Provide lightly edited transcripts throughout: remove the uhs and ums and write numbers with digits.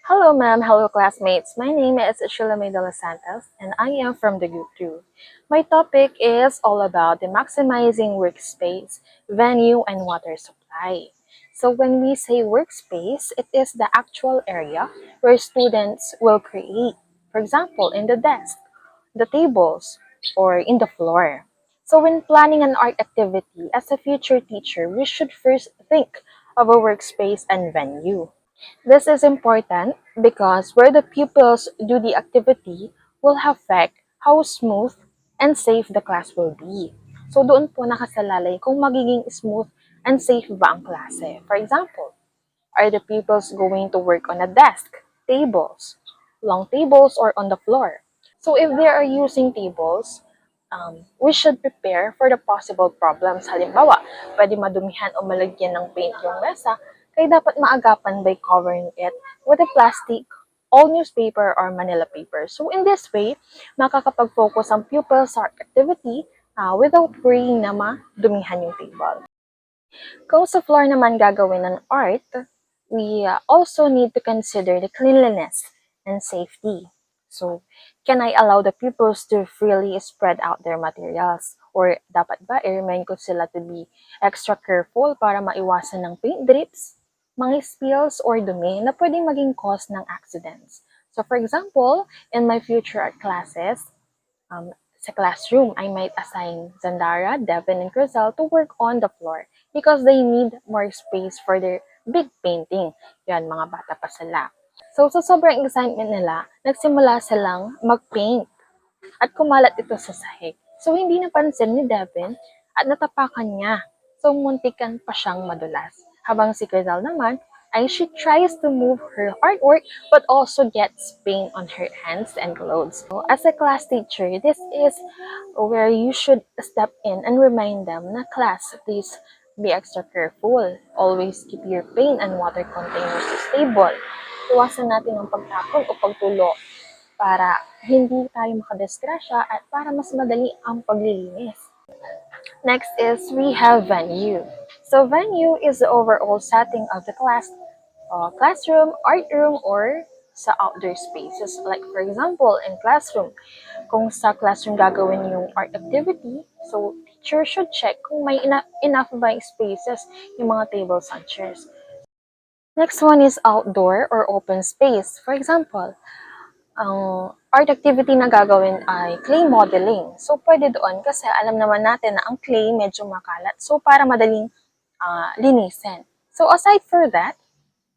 Hello, ma'am. Hello, classmates. My name is Sheila May de los Santos, and I am from the Group 2. My topic is all about the maximizing workspace, venue, and water supply. So when we say workspace, it is the actual area where students will create. For example, in the desk, the tables, or in the floor. So when planning an art activity, as a future teacher, we should first think of a workspace and venue. This is important because where the pupils do the activity will affect how smooth and safe the class will be. So doon po nakasalalay kung magiging smooth and safe ba ang klase. For example, are the pupils going to work on a desk, tables, long tables, or on the floor? So if they are using tables, we should prepare for the possible problems. Halimbawa, pwede madumihan o malagyan ng paint yung mesa, kaya dapat maagapan by covering it with a plastic, all newspaper, or Manila paper. So in this way, makakapag-focus ang pupils sa activity without worrying na madumihan yung table. Kung sa floor naman gagawin ng art, we also need to consider the cleanliness and safety. So, can I allow the pupils to freely spread out their materials? Or dapat ba i-remind ko sila to be extra careful para maiwasan ng paint drips, mga spills, or dumi na pwedeng maging cause ng accidents? So, for example, in my future art classes, sa classroom, I might assign Zandara, Devin, and Crystal to work on the floor because they need more space for their big painting. Yan, mga bata pa sila. So, sa sobrang excitement nila, nagsimula silang mag-paint at kumalat ito sa sahig. So, hindi napansin ni Devin at natapakan niya. So, muntikan pa siyang madulas. Habang si Crystal naman, she tries to move her artwork but also gets paint on her hands and clothes. So, as a class teacher, this is where you should step in and remind them na class, please be extra careful. Always keep your paint and water containers stable. Iwasan natin ang pagtapon o pagtulo para hindi tayo makadisgrasya at para mas madali ang paglilinis. Next is we have venue. So venue is the overall setting of the classroom, art room, or sa outdoor spaces. Like for example, in classroom, kung sa classroom gagawin yung art activity, so teacher should check kung may enough ba yung spaces yung mga tables and chairs. Next one is outdoor or open space. For example, ang art activity na gagawin ay clay modeling. So, pwede doon kasi alam naman natin na ang clay medyo makalat. So, para madaling linisin. So, aside for that,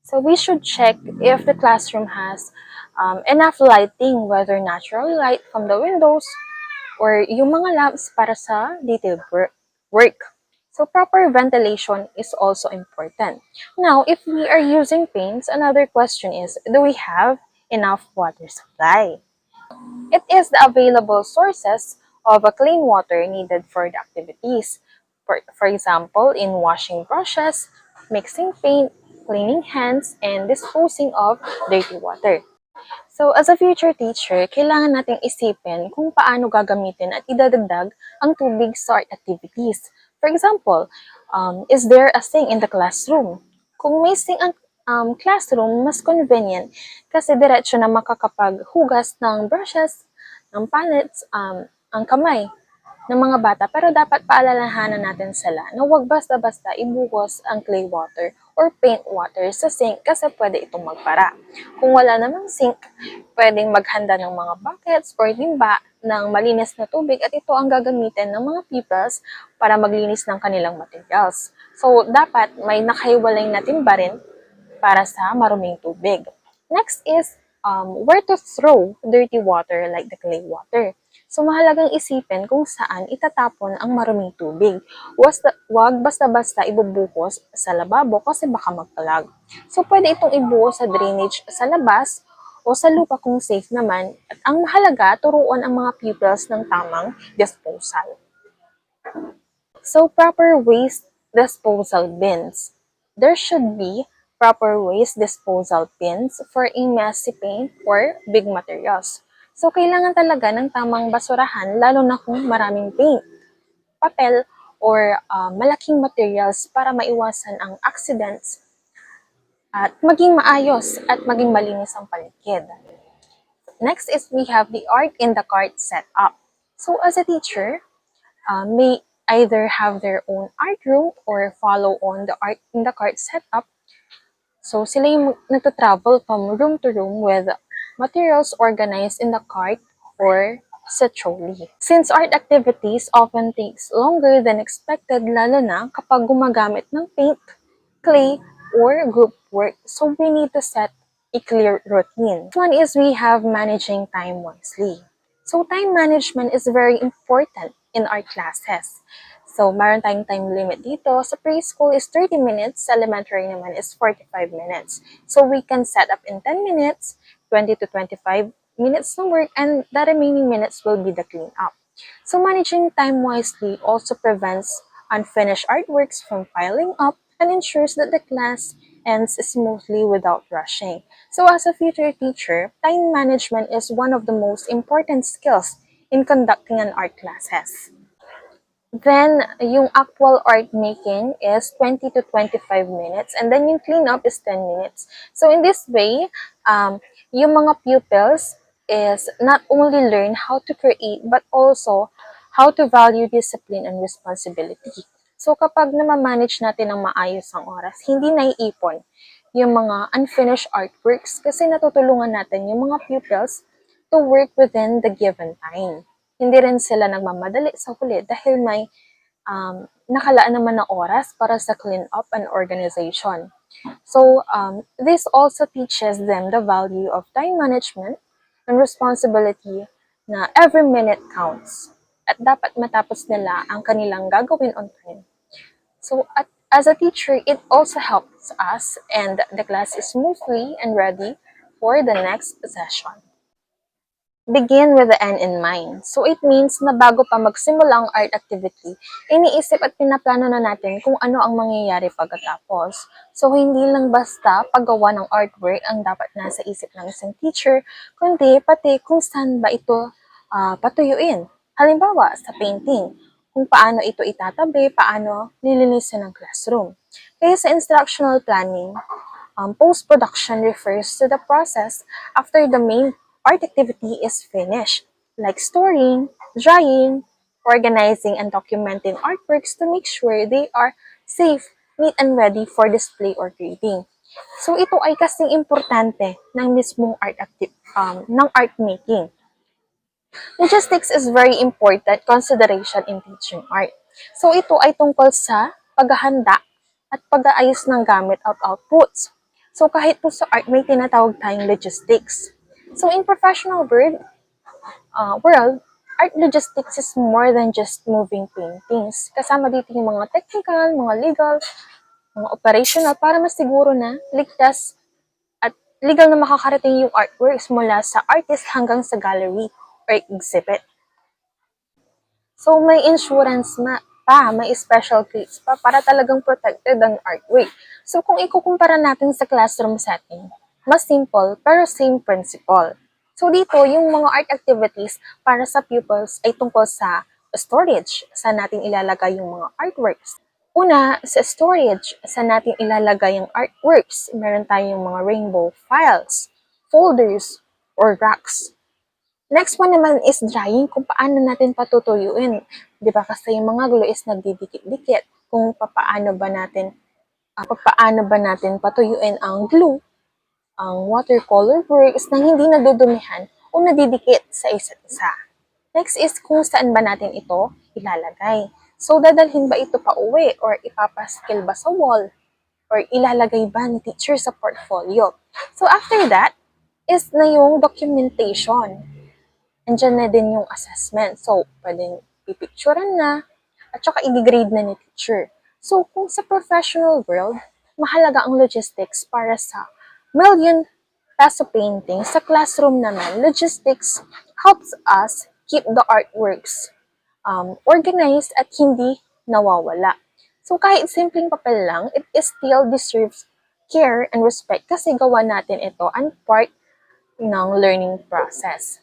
so we should check if the classroom has enough lighting, whether natural light from the windows or yung mga lamps para sa detailed work. So proper ventilation is also important. Now, if we are using paints, another question is, do we have enough water supply? It is the available sources of a clean water needed for the activities. For example, in washing brushes, mixing paint, cleaning hands, and disposing of dirty water. So, as a future teacher, kailangan nating isipin kung paano gagamitin at idadagdag ang tubig sa art activities. For example, is there a sink in the classroom? Kung may sink ang classroom, mas convenient kasi diretso na makakapaghugas ng brushes, ng palettes, ang kamay ng mga bata. Pero dapat paalalahanan natin sila na huwag basta-basta ibuhos ang clay water or paint water sa sink kasi pwede itong magpara. Kung wala namang sink, pwedeng maghanda ng mga buckets or timba ng malinis na tubig at ito ang gagamitin ng mga pupils para maglinis ng kanilang materials. So, dapat may nakahiwalay na timba rin para sa maruming tubig. Next is where to throw dirty water like the clay water. So, mahalagang isipin kung saan itatapon ang maruming tubig. Huwag basta-basta ibubuhos sa lababo kasi baka magkalag. So, pwede itong ibuhos sa drainage sa labas o sa lupa kung safe naman. At ang mahalaga, turuan ang mga pupils ng tamang disposal. So, proper waste disposal bins. There should be proper waste disposal bins for a messy paint or big materials. So, kailangan talaga ng tamang basurahan, lalo na kung maraming paint, papel, or malaking materials para maiwasan ang accidents at maging maayos at maging malinis ang paligid. Next is we have the art in the cart setup. So as a teacher, may either have their own art room or follow on the art in the cart setup. So sila yung nagta-travel from room to room with materials organized in the cart or sa trolley. Since art activities often takes longer than expected, lalo na kapag gumagamit ng paint, clay, or group work, so we need to set a clear routine. One is we have managing time wisely. So time management is very important in our classes. So, meron tayong time limit dito. Sa preschool is 30 minutes, sa elementary naman is 45 minutes. So, we can set up in 10 minutes, 20 to 25 minutes ng work, and the remaining minutes will be the cleanup. So, managing time wisely also prevents unfinished artworks from piling up and ensures that the class ends smoothly without rushing. So, as a future teacher, time management is one of the most important skills in conducting an art classes. Then, yung actual art making is 20 to 25 minutes. And then, yung cleanup is 10 minutes. So, in this way, yung mga pupils is not only learn how to create, but also how to value discipline and responsibility. So, kapag namamanage natin ng maayos ang oras, hindi naiipon yung mga unfinished artworks kasi natutulungan natin yung mga pupils to work within the given time. Hindi rin sila nagmamadali sa huli dahil may nakalaan naman na oras para sa clean up and organization. So, this also teaches them the value of time management and responsibility na every minute counts at dapat matapos nila ang kanilang gagawin on time. So, as a teacher, it also helps us and the class is smoothly and ready for the next session. Begin with the end in mind. So, it means na bago pa magsimula ang art activity, iniisip at pinaplano na natin kung ano ang mangyayari pagkatapos. So, hindi lang basta paggawa ng artwork ang dapat nasa isip ng isang teacher, kundi pati kung saan ba ito patuyuin. Halimbawa, sa painting, kung paano ito itatabi, paano nilinisin ang classroom. Kaya sa instructional planning, post-production refers to the process after the main art activity is finished, like storing, drawing, organizing, and documenting artworks to make sure they are safe, neat, and ready for display or grading. So ito ay kasing importante ng mismong ng art making. Logistics is very important consideration in teaching art. So ito ay tungkol sa paghahanda at pag-aayos ng gamit at outputs. So kahit po sa art may tinatawag tayong logistics. So in professional world, art logistics is more than just moving paintings. Kasama dito yung mga technical, mga legal, mga operational para masiguro na ligtas at legal na makakarating yung artworks mula sa artist hanggang sa gallery or exhibit. So may insurance may special case pa para talagang protected ang artwork. So kung ikukumpara natin sa classroom setting, mas simple pero same principle. So dito, yung mga art activities para sa pupils ay tungkol sa storage, saan natin ilalagay yung mga artworks. Una, sa storage, saan natin ilalagay yung artworks. Meron tayong mga rainbow files, folders, or racks. Next one naman is drying, kung paano natin patutuyuin. Di ba kasi yung mga glue is nagdidikit-dikit. Kung paano ba natin patuyuin ang glue, ang watercolor works na hindi nadudumihan o nadidikit sa isa't isa. Next is kung saan ba natin ito ilalagay. So, dadalhin ba ito pa uwi or ipapaskil ba sa wall or ilalagay ba ni teacher sa portfolio? So, after that is na yung documentation. Andyan na din yung assessment. So, pwedeng pipicturean na at saka i-grade na ni teacher. So, kung sa professional world, mahalaga ang logistics para sa million peso painting. Sa classroom naman, logistics helps us keep the artworks organized at hindi nawawala. So, kahit simpleng papel lang, it still deserves care and respect kasi gawa natin ito and part ng learning process.